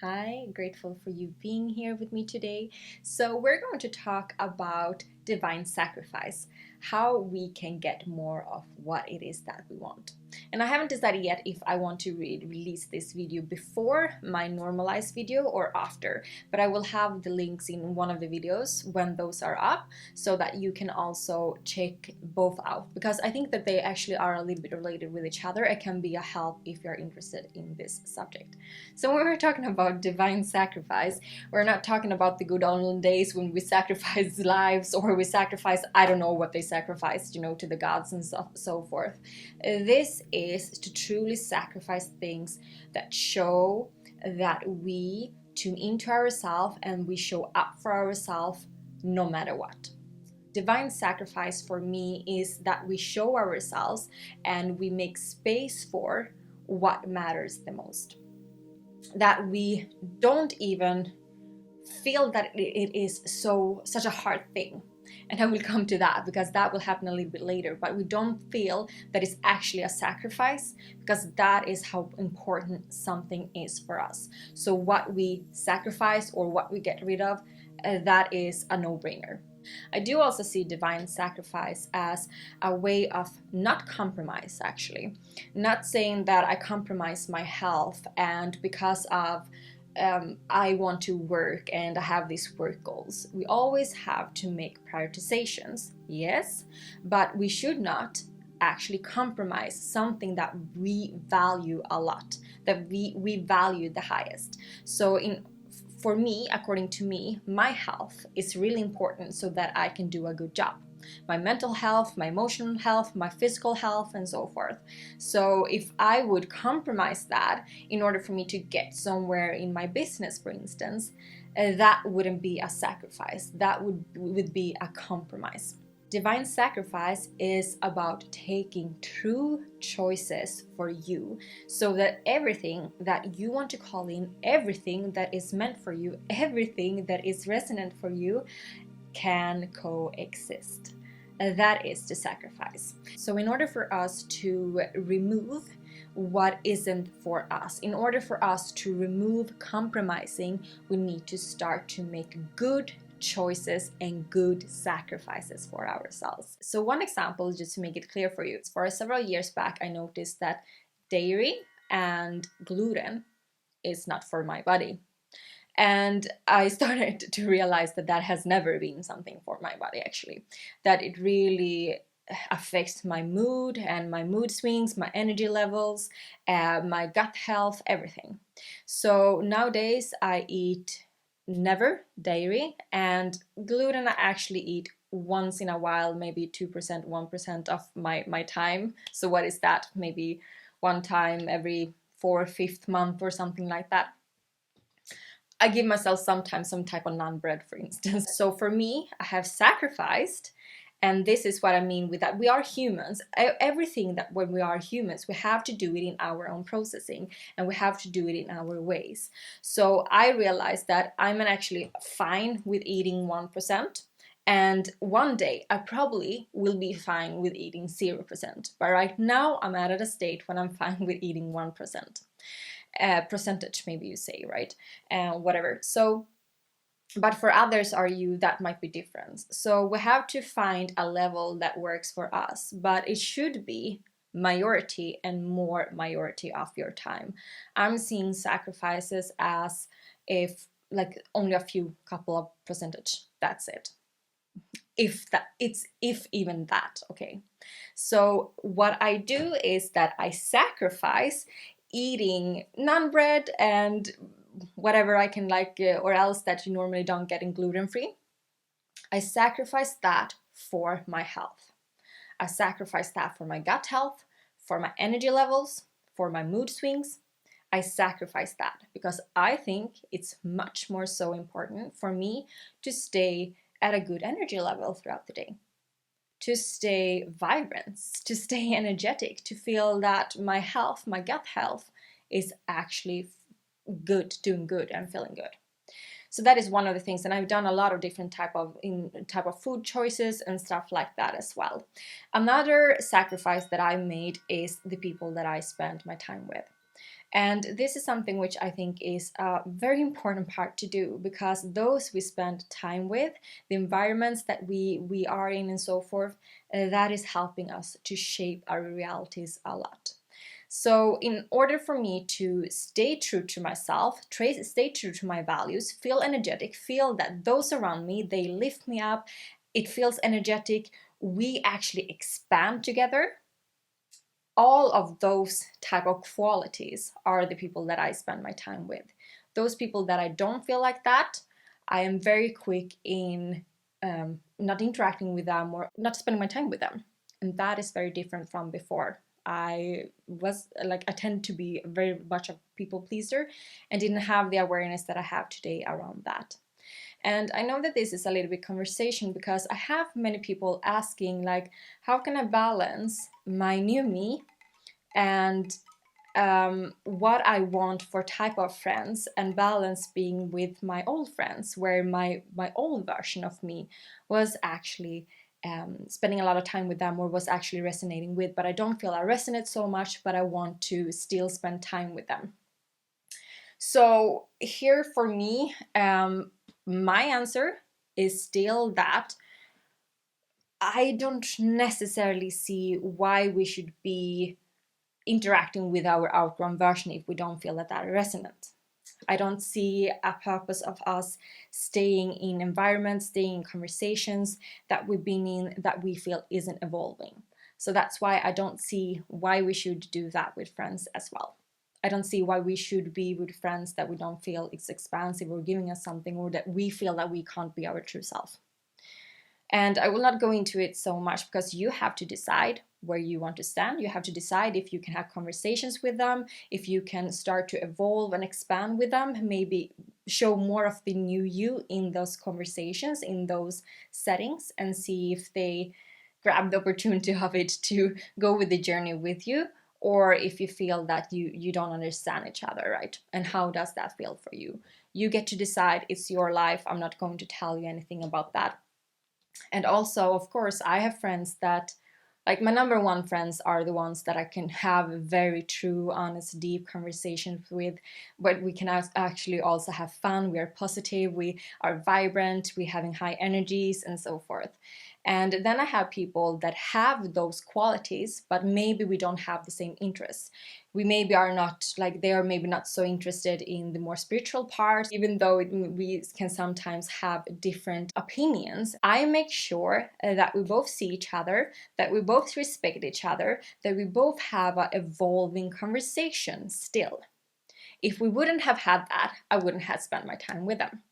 Hi, grateful for you being here with me today. So, we're going to talk about divine sacrifice, how we can get more of what it is that we want. And I haven't decided yet if I want to release this video before my normalized video or after, but I will have the links in one of the videos when those are up so that you can also check both out because I think that they actually are a little bit related with each other. It can be a help if you're interested in this subject. So when we're talking about divine sacrifice, we're not talking about the good old days when we sacrifice lives or we sacrifice, I don't know what they sacrificed, to the gods and so forth. This is to truly sacrifice things that show that we tune into ourselves and we show up for ourselves no matter what. Divine sacrifice for me is that we show ourselves and we make space for what matters the most, that we don't even feel that it is such a hard thing. And I will come to that because that will happen a little bit later, but we don't feel that it's actually a sacrifice because that is how important something is for us. So what we sacrifice or what we get rid of, that is a no-brainer. I do also see divine sacrifice as a way of not compromise, actually. Not saying that I compromise my health and because of I want to work and I have these work goals. We always have to make prioritizations, yes, but we should not actually compromise something that we value a lot, that we value the highest. So for me, according to me, my health is really important so that I can do a good job. My mental health, my emotional health, my physical health, and so forth. So if I would compromise that in order for me to get somewhere in my business, for instance, that wouldn't be a sacrifice. That would be a compromise. Divine sacrifice is about taking true choices for you so that everything that you want to call in, everything that is meant for you, everything that is resonant for you can coexist. That is the sacrifice. So in order for us to remove what isn't for us, in order for us to remove compromising, we need to start to make good choices and good sacrifices for ourselves. So one example, just to make it clear for you, for several years back I noticed that dairy and gluten is not for my body. And I started to realize that that has never been something for my body, actually. That it really affects my mood and my mood swings, my energy levels, my gut health, everything. So nowadays I eat never dairy, and gluten I actually eat once in a while, maybe 2%, 1% of my time. So what is that? Maybe one time every 4th, 5th month or something like that. I give myself sometimes some type of naan bread, for instance. So for me, I have sacrificed, and this is what I mean with that. We are humans. Everything that when we are humans, we have to do it in our own processing, and we have to do it in our ways. So I realized that I'm actually fine with eating 1%. And one day I probably will be fine with eating 0%. But right now I'm at a state when I'm fine with eating 1%. Percentage, maybe you say, right? Whatever. So, but for others that might be different. So we have to find a level that works for us, but it should be majority and more majority of your time. I'm seeing sacrifices as if like only a few couple of percentage. That's it. If even that, okay. So what I do is that I sacrifice eating naan bread and whatever I can or else that you normally don't get in gluten-free. I sacrifice that for my health. I sacrifice that for my gut health, for my energy levels, for my mood swings. I sacrifice that because I think it's much more so important for me to stay at a good energy level throughout the day, to stay vibrant, to stay energetic, to feel that my health, my gut health is actually good, doing good and feeling good. So that is one of the things, and I've done a lot of different type of food choices and stuff like that as well. Another sacrifice that I made is the people that I spend my time with. And this is something which I think is a very important part to do, because those we spend time with, the environments that we are in and so forth, that is helping us to shape our realities a lot. So in order for me to stay true to myself, stay true to my values, feel energetic, feel that those around me, they lift me up, it feels energetic, we actually expand together, all of those type of qualities are the people that I spend my time with. Those people that I don't feel like that, I am very quick in not interacting with them or not spending my time with them. And that is very different from before. I tend to be very much a people pleaser and didn't have the awareness that I have today around that. And I know that this is a little bit conversation, because I have many people asking, like, how can I balance my new me and what I want for type of friends, and balance being with my old friends, where my old version of me was actually spending a lot of time with them, or was actually resonating with, but I don't feel I resonate so much, but I want to still spend time with them. So here for me, my answer is still that I don't necessarily see why we should be interacting with our outgrown version if we don't feel that are resonant. I don't see a purpose of us staying in environments, staying in conversations that we've been in that we feel isn't evolving. So that's why I don't see why we should do that with friends as well. I don't see why we should be with friends that we don't feel is expansive or giving us something, or that we feel that we can't be our true self. And I will not go into it so much, because you have to decide where you want to stand. You have to decide if you can have conversations with them, if you can start to evolve and expand with them, maybe show more of the new you in those conversations, in those settings, and see if they grab the opportunity of it to go with the journey with you, or if you feel that you don't understand each other, right? And how does that feel for you? You get to decide. It's your life. I'm not going to tell you anything about that. And also, of course, I have friends that, like, my number one friends are the ones that I can have very true, honest, deep conversations with, but we can actually also have fun. We are positive, we are vibrant, we're having high energies, and so forth. And then I have people that have those qualities, but maybe we don't have the same interests. We maybe are not, like, they are maybe not so interested in the more spiritual part, even though we can sometimes have different opinions. I make sure that we both see each other, that we both respect each other, that we both have an evolving conversation still. If we wouldn't have had that, I wouldn't have spent my time with them.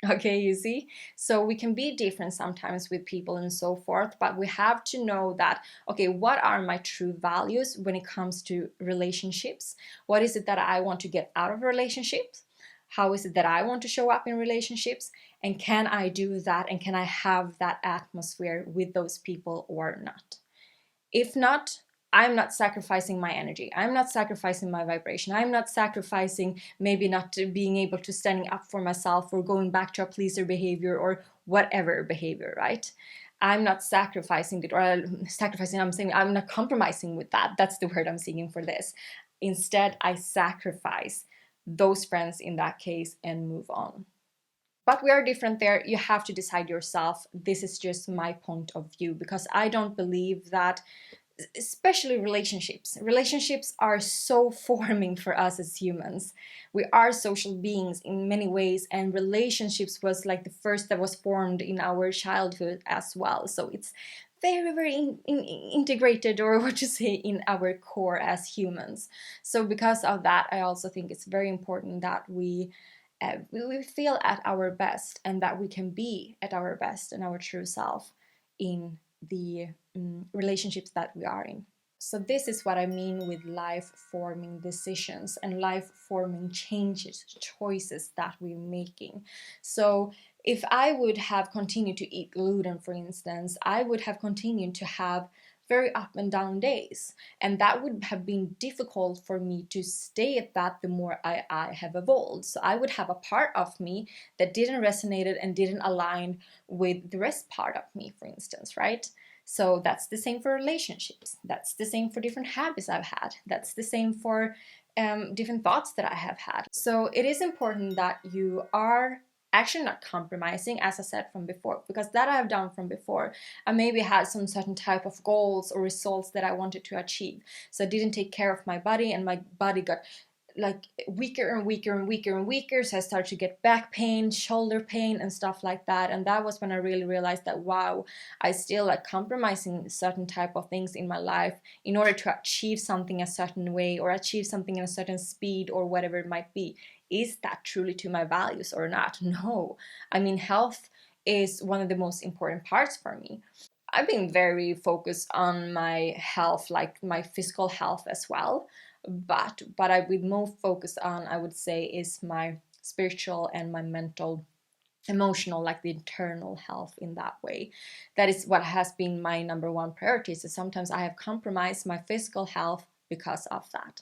Okay, you see? So we can be different sometimes with people and so forth, but we have to know that, okay, what are my true values when it comes to relationships? What is it that I want to get out of relationships? How is it that I want to show up in relationships? And can I do that? And can I have that atmosphere with those people or not? If not, I'm not sacrificing my energy. I'm not sacrificing my vibration. I'm not sacrificing maybe not being able to standing up for myself, or going back to a pleaser behavior, or whatever behavior, right? I'm not sacrificing it, or sacrificing, I'm saying I'm not compromising with that. That's the word I'm seeking for this. Instead, I sacrifice those friends in that case and move on. But we are different there. You have to decide yourself. This is just my point of view, because I don't believe that, especially relationships are so forming for us as humans. We are social beings in many ways, and relationships was like the first that was formed in our childhood as well. So it's very integrated, or what you say, in our core as humans. So because of that, I also think it's very important that we feel at our best, and that we can be at our best and our true self in the relationships that we are in. So this is what I mean with life-forming decisions and life-forming changes, choices that we're making. So if I would have continued to eat gluten, for instance, I would have continued to have very up and down days. And that would have been difficult for me to stay at that the more I have evolved. So I would have a part of me that didn't resonate and didn't align with the rest part of me, for instance, right? So that's the same for relationships. That's the same for different habits I've had. That's the same for different thoughts that I have had. So it is important that you are actually not compromising, as I said from before, because that I have done from before. I maybe had some certain type of goals or results that I wanted to achieve. So I didn't take care of my body, and my body got like weaker and weaker and weaker and weaker. So I started to get back pain, shoulder pain, and stuff like that. And that was when I really realized that, wow, I still like compromising certain type of things in my life in order to achieve something a certain way or achieve something in a certain speed or whatever it might be. Is that truly to my values or not? No. I mean, health is one of the most important parts for me. I've been very focused on my health, like my physical health as well. But what I've been more focused on, I would say, is my spiritual and my mental, emotional, like the internal health in that way. That is what has been my number one priority. So sometimes I have compromised my physical health because of that.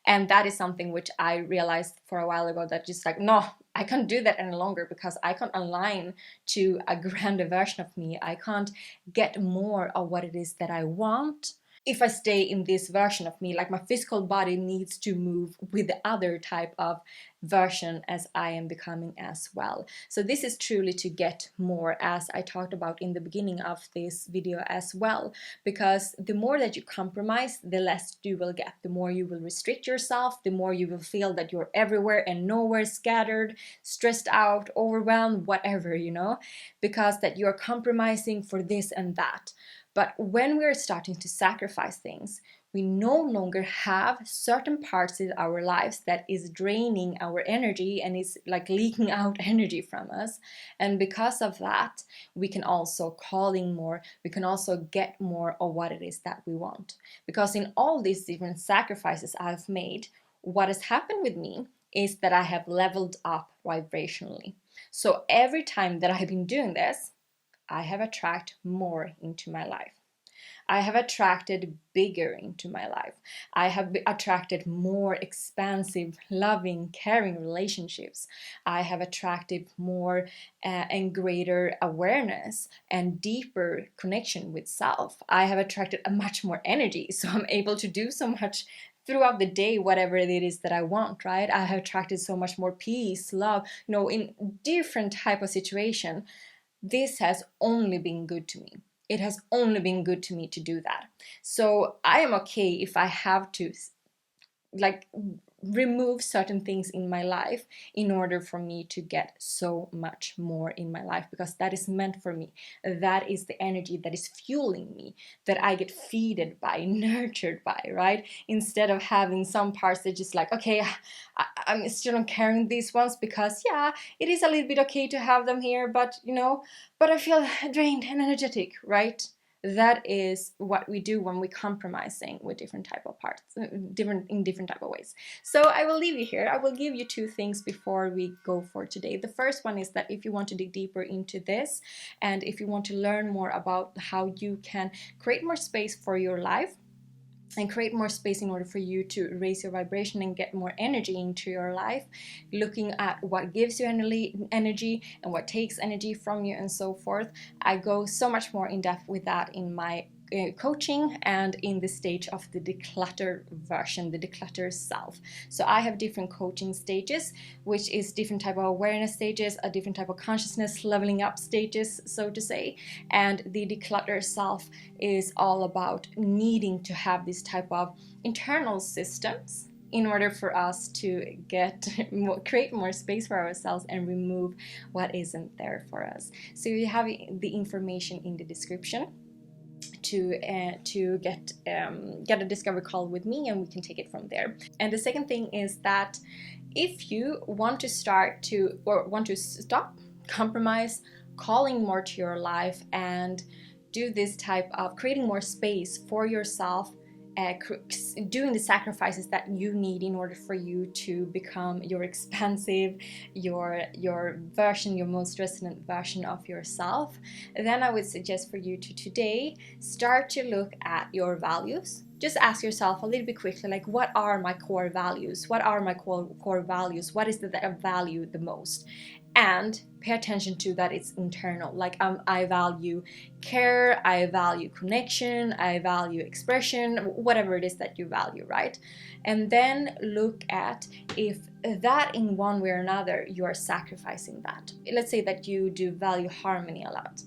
And that is something which I realized for a while ago, that just like, no, I can't do that any longer, because I can't align to a grander version of me. I can't get more of what it is that I want if I stay in this version of me. Like my physical body needs to move with the other type of version as I am becoming as well. So this is truly to get more, as I talked about in the beginning of this video as well, because the more that you compromise, the less you will get. The more you will restrict yourself, the more you will feel that you're everywhere and nowhere, scattered, stressed out, overwhelmed, whatever, because that you're compromising for this and that. But when we're starting to sacrifice things, we no longer have certain parts in our lives that is draining our energy and is like leaking out energy from us. And because of that, we can also call in more, we can also get more of what it is that we want. Because in all these different sacrifices I've made, what has happened with me is that I have leveled up vibrationally. So every time that I've been doing this, I have attracted more into my life. I have attracted bigger into my life. I have attracted more expansive, loving, caring relationships. I have attracted more and greater awareness and deeper connection with self. I have attracted a much more energy, so I'm able to do so much throughout the day, whatever it is that I want, right? I have attracted so much more peace, love, in different type of situation. This has only been good to me. It has only been good to me to do that. So I am okay if I have to remove certain things in my life in order for me to get so much more in my life, because that is meant for me. That is the energy that is fueling me, that I get feeded by, nurtured by, right? Instead of having some parts that just like, okay, I'm still not carrying these ones because yeah, it is a little bit okay to have them here, but but I feel drained and energetic, right? That is what we do when we compromising with different type of parts, in different type of ways. So I will leave you here. I will give you two things before we go for today. The first one is that if you want to dig deeper into this, and if you want to learn more about how you can create more space for your life, and create more space in order for you to raise your vibration and get more energy into your life, looking at what gives you energy and what takes energy from you and so forth. I go so much more in depth with that in my coaching and in the stage of the declutter version, the declutter self. So I have different coaching stages, which is different type of awareness stages, a different type of consciousness leveling up stages, so to say. And the declutter self is all about needing to have this type of internal systems in order for us to create more space for ourselves and remove what isn't there for us. So you have the information in the description to get a discovery call with me, and we can take it from there. And the second thing is that if you want to start to, or want to stop, compromise, calling more to your life, and do this type of creating more space for yourself, doing the sacrifices that you need in order for you to become your expansive, your version, your most resonant version of yourself, then I would suggest for you to today start to look at your values, just ask yourself a little bit quickly, like, what are my core values? What are my core values? What is it that I value the most? And pay attention to that it's internal. Like, I value care, I value connection, I value expression, whatever it is that you value, right? And then look at if that in one way or another you are sacrificing that. Let's say that you do value harmony a lot,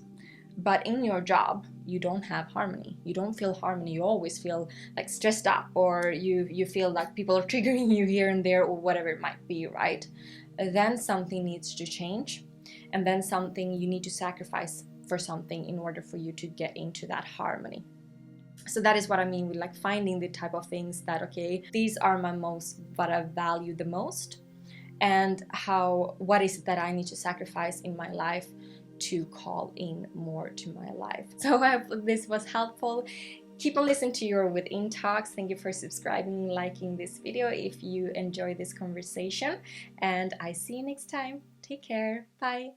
but in your job you don't have harmony, you don't feel harmony, you always feel like stressed up, or you feel like people are triggering you here and there, or whatever it might be, right? Then something needs to change, and then something you need to sacrifice for something in order for you to get into that harmony. So that is what I mean with like finding the type of things that, okay, these are my most, what I value the most, and what is it that I need to sacrifice in my life to call in more to my life. So I hope this was helpful. Keep on listening to your Within Talks. Thank you for subscribing, liking this video if you enjoy this conversation, and I see you next time. Take care. Bye.